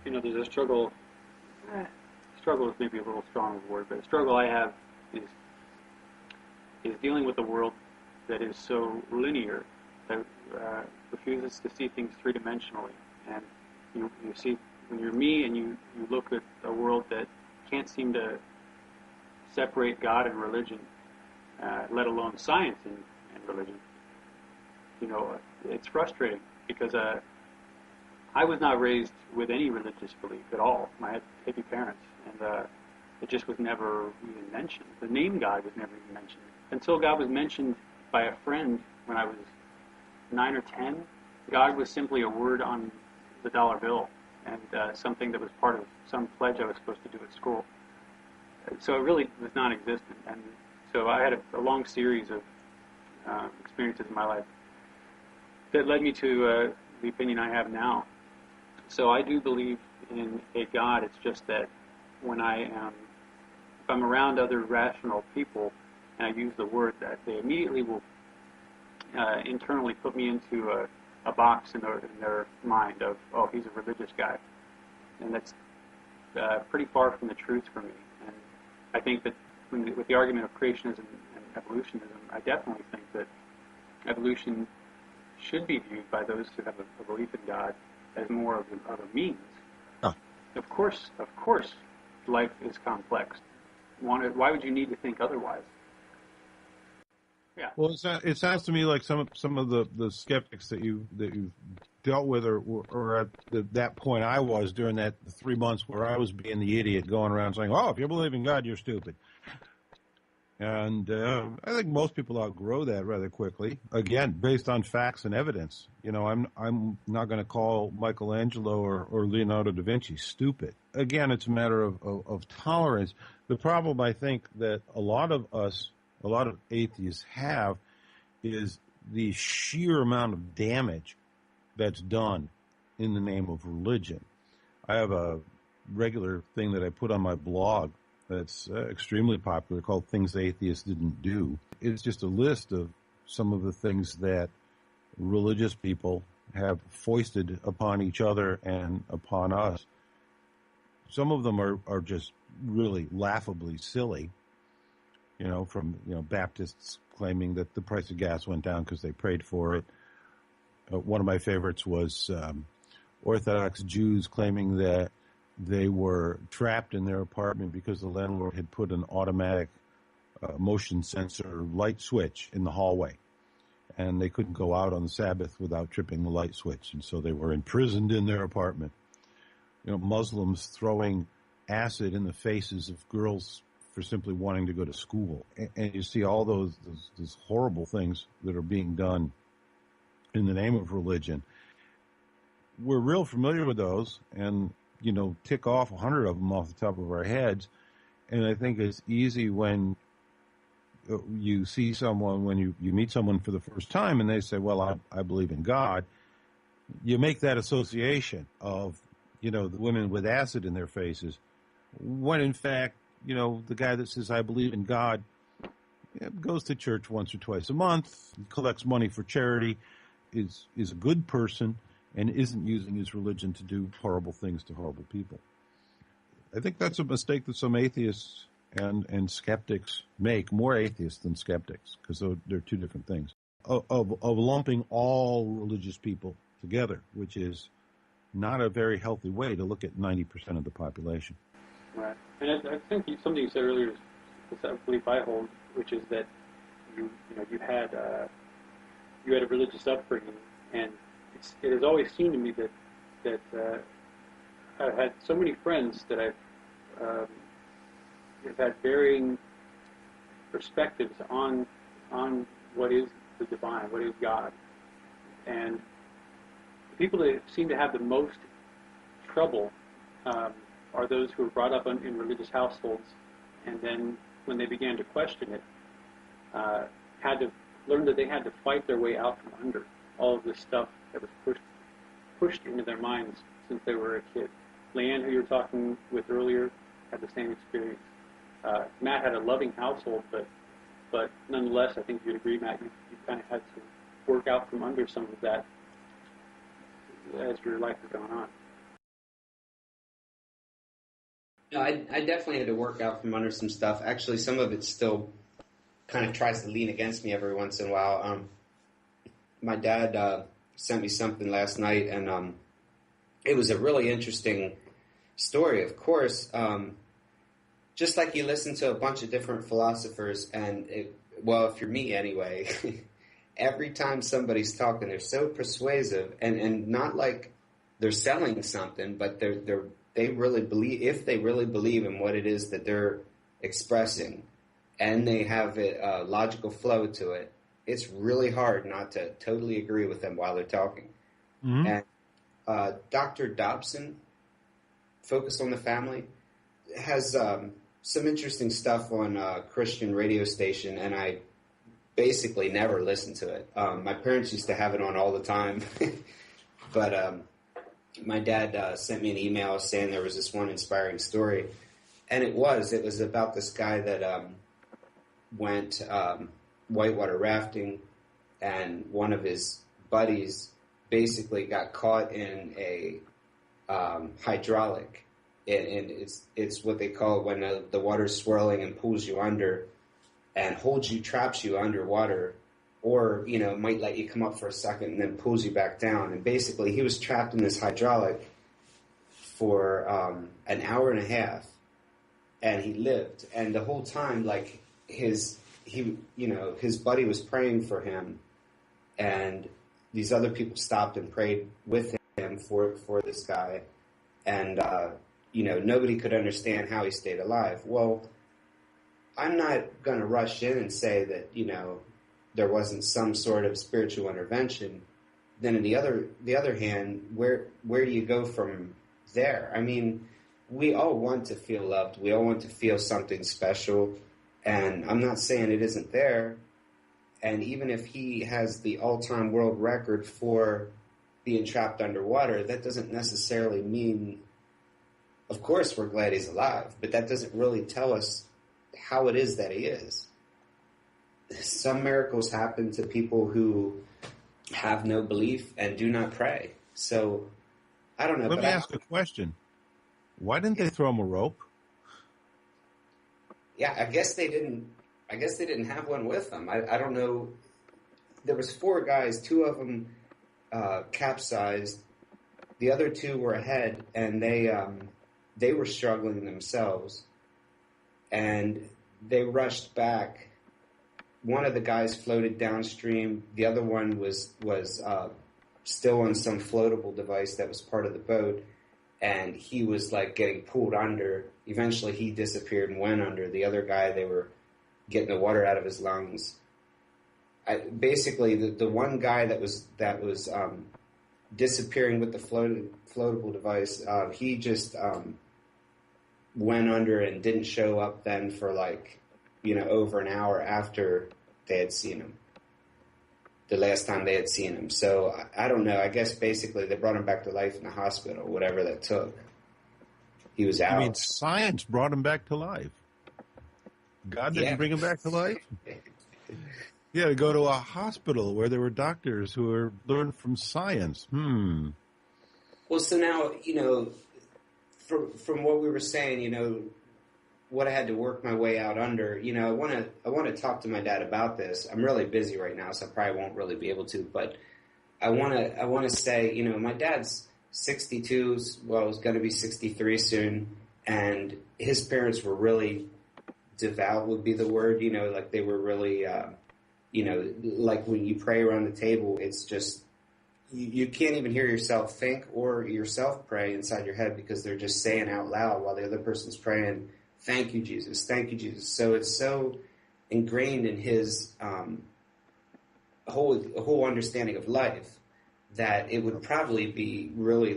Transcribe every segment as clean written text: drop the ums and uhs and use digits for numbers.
there's a struggle. Struggle is maybe a little strong word, but a struggle I have is dealing with a world that is so linear, that refuses to see things three-dimensionally. And you see, when you're me and you look at a world that can't seem to separate God and religion, let alone science and religion, it's frustrating because I was not raised with any religious belief at all. I had hippie parents, and it just was never even mentioned. The name God was never even mentioned. Until God was mentioned by a friend when I was 9 or 10, God was simply a word on the dollar bill and something that was part of some pledge I was supposed to do at school. So it really was non-existent. And so I had a long series of experiences in my life that led me to the opinion I have now. So I do believe in a God. It's just that when if I'm around other rational people and I use the word, that they immediately will internally put me into a box in their mind of, oh, he's a religious guy. And that's pretty far from the truth for me. And I think that with the argument of creationism and evolutionism, I definitely think that evolution should be viewed by those who have a belief in God as more of a means. Oh. Of course, life is complex. Why would you need to think otherwise? Yeah. Well, it sounds to me like some of the skeptics that you've dealt with or at that point I was during that 3 months where I was being the idiot going around saying, oh, if you believe in God, you're stupid. And I think most people outgrow that rather quickly. Again, based on facts and evidence. I'm not going to call Michelangelo or Leonardo da Vinci stupid. Again, it's a matter of tolerance. The problem I think that a lot of atheists have is the sheer amount of damage that's done in the name of religion. I have a regular thing that I put on my blog that's extremely popular called Things Atheists Didn't Do. It's just a list of some of the things that religious people have foisted upon each other and upon us. Some of them are just really laughably silly, from Baptists claiming that the price of gas went down because they prayed for it. One of my favorites was Orthodox Jews claiming that they were trapped in their apartment because the landlord had put an automatic motion sensor light switch in the hallway. And they couldn't go out on the Sabbath without tripping the light switch. And so they were imprisoned in their apartment. Muslims throwing acid in the faces of girls for simply wanting to go to school. And you see all those horrible things that are being done in the name of religion. We're real familiar with those and, tick off 100 of them off the top of our heads. And I think it's easy when you see someone, when you meet someone for the first time and they say, well, I believe in God, you make that association of, the women with acid in their faces, when in fact, the guy that says, I believe in God, goes to church once or twice a month, collects money for charity, is a good person, and isn't using his religion to do horrible things to horrible people. I think that's a mistake that some atheists and skeptics make, more atheists than skeptics, because they're two different things, of lumping all religious people together, which is not a very healthy way to look at 90% of the population. Right. And I think something you said earlier is a belief I hold, which is that you had a religious upbringing, and it has always seemed to me that I've had so many friends that I've had varying perspectives on what is the divine, what is God, and the people that seem to have the most trouble are those who were brought up in religious households, and then when they began to question it, had to learn that they had to fight their way out from under all of this stuff that was pushed into their minds since they were a kid. Leanne, who you were talking with earlier, had the same experience. Matt had a loving household, but nonetheless, I think you'd agree, Matt, you kind of had to work out from under some of that as your life has gone on. No, I definitely had to work out from under some stuff. Actually, some of it still kind of tries to lean against me every once in a while. My dad sent me something last night, and it was a really interesting story. Of course, just like you listen to a bunch of different philosophers, and if you're me anyway, every time somebody's talking, they're so persuasive, and not like they're selling something, but they really believe, if they really believe in what it is that they're expressing, and they have a logical flow to it, it's really hard not to totally agree with them while they're talking. Mm-hmm. And Dr. Dobson, Focus on the Family, has some interesting stuff on a Christian radio station, and I basically never listened to it. My parents used to have it on all the time, but my dad sent me an email saying there was this one inspiring story, and it was about this guy that went whitewater rafting, and one of his buddies basically got caught in a hydraulic, and it's what they call when the water's swirling and pulls you under and traps you underwater, or might let you come up for a second and then pulls you back down. And basically he was trapped in this hydraulic for an hour and a half, and he lived. And the whole time, like, his buddy was praying for him, and these other people stopped and prayed with him for this guy, and nobody could understand how he stayed alive. Well, I'm not going to rush in and say that there wasn't some sort of spiritual intervention. Then on the other hand, where do you go from there? I mean, we all want to feel loved. We all want to feel something special. And I'm not saying it isn't there. And even if he has the all-time world record for being trapped underwater, that doesn't necessarily mean, of course, we're glad he's alive, but that doesn't really tell us how it is that he is. Some miracles happen to people who have no belief and do not pray. So, I don't know. Let me ask a question. Why didn't they throw him a rope? Yeah, I guess they didn't have one with them. I don't know. There was 4 guys. 2 of them capsized. The other 2 were ahead, and they were struggling themselves. And they rushed back. One of the guys floated downstream. The other one was still on some floatable device that was part of the boat, and he was like getting pulled under. Eventually, he disappeared and went under. The other guy, they were getting the water out of his lungs. Basically, the one guy that was disappearing with the floatable device, he just went under and didn't show up then for over an hour after they had seen him. The last time they had seen him. So I don't know. I guess basically they brought him back to life in the hospital, whatever that took. He was out. I mean, science brought him back to life. God didn't bring him back to life? Yeah, to go to a hospital where there were doctors who learned from science. Well, so now, from what we were saying, what I had to work my way out under, I want to talk to my dad about this. I'm really busy right now, so I probably won't really be able to, but I want to say, my dad's 62, well, he's going to be 63 soon, and his parents were really devout would be the word, like they were really, like when you pray around the table, it's just, you can't even hear yourself think or yourself pray inside your head because they're just saying out loud while the other person's praying, thank you, Jesus. Thank you, Jesus. So it's so ingrained in his whole understanding of life that it would probably be really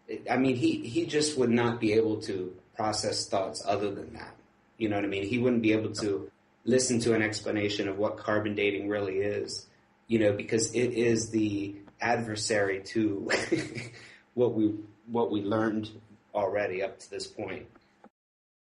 he just would not be able to process thoughts other than that. You know what I mean? He wouldn't be able to listen to an explanation of what carbon dating really is, because it is the adversary to what we learned already up to this point.